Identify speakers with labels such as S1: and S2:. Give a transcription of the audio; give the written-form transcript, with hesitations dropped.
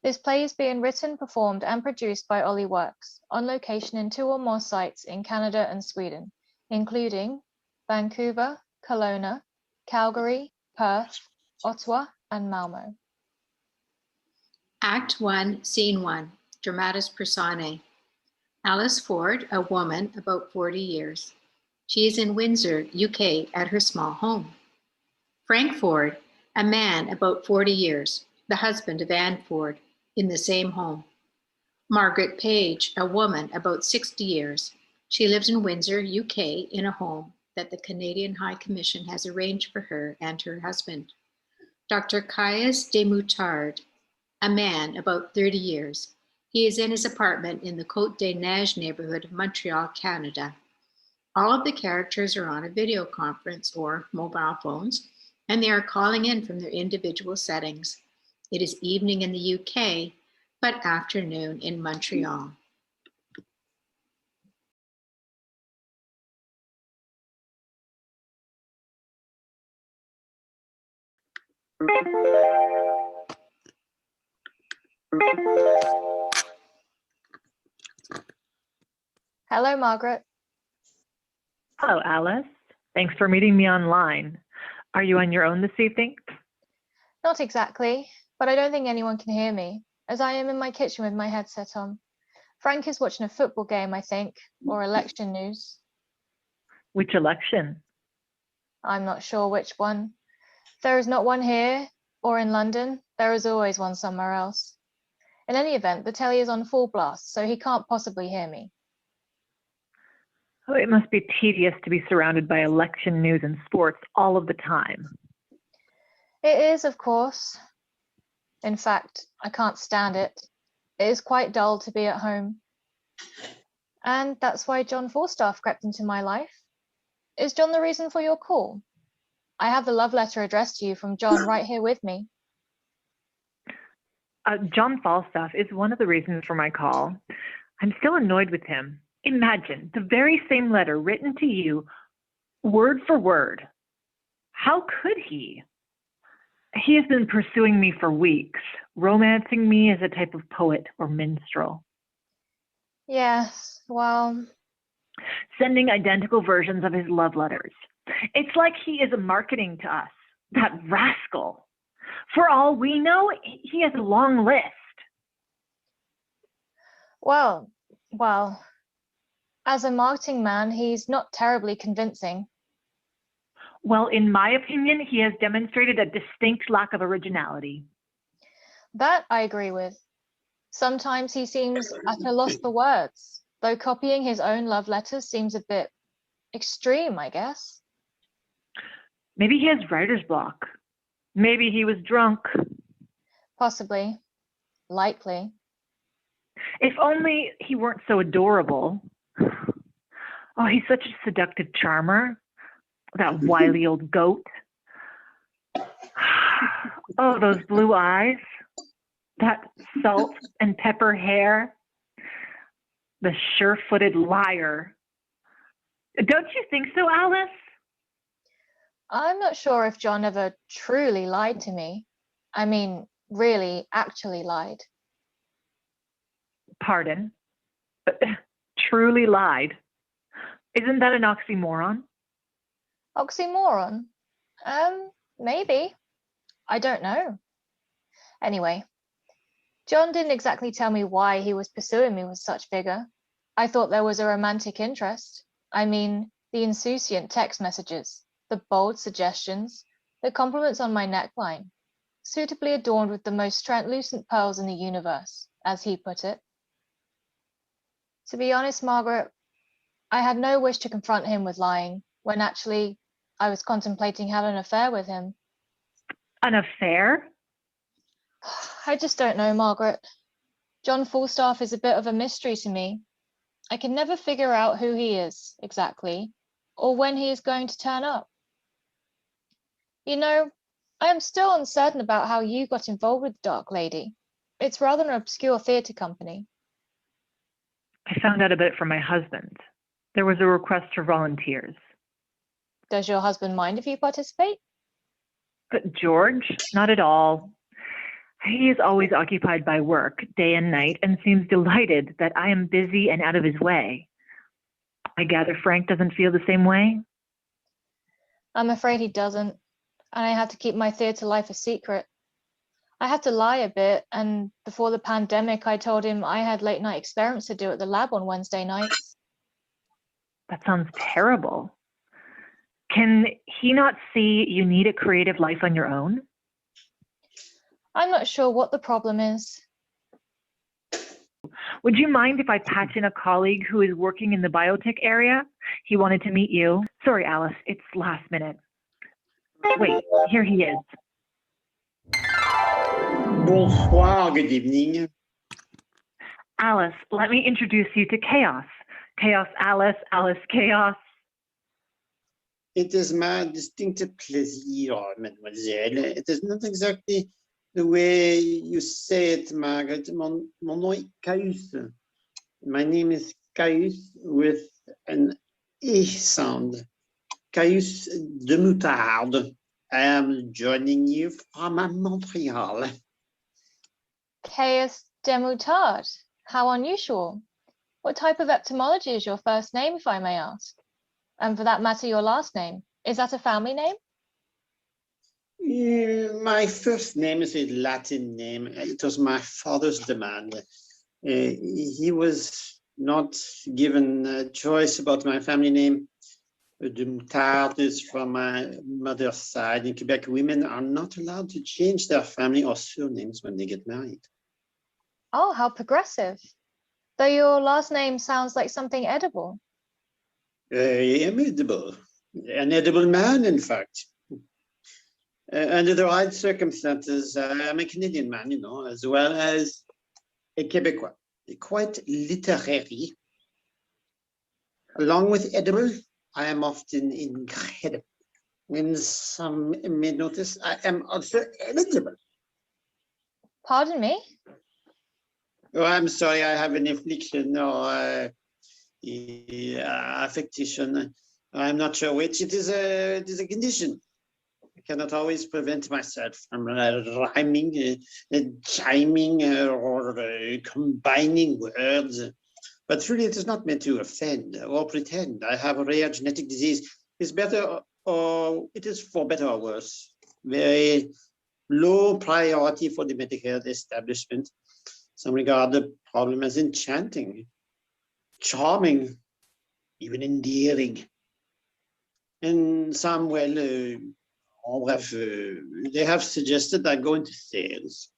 S1: This play is being written, performed, and produced by Ollie Works, on location in 2 or more sites in Canada and Sweden, including Vancouver, Kelowna, Calgary, Perth, Ottawa, and Malmo.
S2: Act 1, Scene 1, Dramatis Personae. Alice Ford, a woman about 40 years. She is in Windsor, UK, at her small home. Frank Ford, a man about 40 years, the husband of Anne Ford, in the same home. Margaret Page, a woman about 60 years. She lives in Windsor, UK, in a home that the Canadian High Commission has arranged for her and her husband. Dr. Caius de Moutard, a man about 30 years. He is in his apartment in the Côte des Neiges neighborhood of Montreal, Canada. All of the characters are on a video conference or mobile phones, and they are calling in from their individual settings. It is evening in the UK, but afternoon in Montreal.
S1: Hello, Margaret.
S3: Hello, Alice. Thanks for meeting me online. Are you on your own this evening?
S1: Not exactly, but I don't think anyone can hear me, as I am in my kitchen with my headset on. Frank is watching a football game, I think, or election news.
S3: Which election?
S1: I'm not sure which one. There is not one here or in London. There is always one somewhere else. In any event, the telly is on full blast, so he can't possibly hear me.
S3: Oh, it must be tedious to be surrounded by election news and sports all of the time.
S1: It is, of course. In fact, I can't stand it. It is quite dull to be at home. And that's why John Falstaff crept into my life. Is John the reason for your call? I have the love letter addressed to you from John right here with me.
S3: John Falstaff is one of the reasons for my call. I'm still annoyed with him. Imagine the very same letter written to you, word for word. How could he? He has been pursuing me for weeks, romancing me as a type of poet or minstrel.
S1: Yes, well...
S3: Sending identical versions of his love letters. It's like he is marketing to us, that rascal. For all we know, he has a long list.
S1: Well, as a marketing man, he's not terribly convincing.
S3: Well, in my opinion, he has demonstrated a distinct lack of originality.
S1: That I agree with. Sometimes he seems at a loss for words, though copying his own love letters seems a bit extreme, I guess.
S3: Maybe he has writer's block. Maybe he was drunk.
S1: Possibly. Likely.
S3: If only he weren't so adorable. Oh, he's such a seductive charmer. That wily old goat. Oh, those blue eyes. That salt and pepper hair. The sure-footed liar. Don't you think so, Alice?
S1: I'm not sure if John ever truly lied to me. I mean, really, actually lied.
S3: Pardon? Truly lied. Isn't that an oxymoron?
S1: Oxymoron? Maybe. I don't know. Anyway, John didn't exactly tell me why he was pursuing me with such vigor. I thought there was a romantic interest. I mean, the insouciant text messages, the bold suggestions, the compliments on my neckline, suitably adorned with the most translucent pearls in the universe, as he put it. To be honest, Margaret, I had no wish to confront him with lying, when actually I was contemplating having an affair with him.
S3: An affair?
S1: I just don't know, Margaret. John Falstaff is a bit of a mystery to me. I can never figure out who he is, exactly, or when he is going to turn up. You know, I am still uncertain about how you got involved with Dark Lady. It's rather an obscure theatre company.
S3: I found out about it from my husband. There was a request for volunteers.
S1: Does your husband mind if you participate?
S3: But George, not at all. He is always occupied by work, day and night, and seems delighted that I am busy and out of his way. I gather Frank doesn't feel the same way?
S1: I'm afraid he doesn't, and I have to keep my theatre life a secret. I had to lie a bit, and before the pandemic, I told him I had late night experiments to do at the lab on Wednesday nights.
S3: That sounds terrible. Can he not see you need a creative life on your own?
S1: I'm not sure what the problem is.
S3: Would you mind if I patch in a colleague who is working in the biotech area? He wanted to meet you. Sorry, Alice, it's last minute. Wait, here he is.
S4: Bonsoir, good evening.
S3: Alice, let me introduce you to Chaos. Chaos Alice, Alice Chaos.
S4: It is my distinctive pleasure, mademoiselle. It is not exactly the way you say it, Margaret. Mon nom est Caius. My name is Caius with an E sound. Caius de Moutarde. I am joining you from Montreal.
S1: Chaos Demutard. How unusual. What type of etymology is your first name, if I may ask? And for that matter, your last name. Is that a family name?
S4: My first name is a Latin name. It was my father's demand. He was not given a choice about my family name. De Moutarde is from my mother's side. In Quebec, women are not allowed to change their family or surnames when they get married.
S1: Oh, how progressive. Though your last name sounds like something edible.
S4: I am edible. An edible man, in fact. Under the right circumstances, I'm a Canadian man, you know, as well as a Quebecois. Quite literary. Along with edible, I am often incredible. When some may notice, I am also eligible.
S1: Pardon me?
S4: Oh, I'm sorry, I have an affliction or affectation. I'm not sure which. It is a condition. I cannot always prevent myself from rhyming, chiming, or combining words. But truly, it is not meant to offend or pretend. I have a rare genetic disease. It's better, or it is for better or worse. Very low priority for the medical establishment. Some regard the problem as enchanting, charming, even endearing. And some, well, they have suggested I go into sales.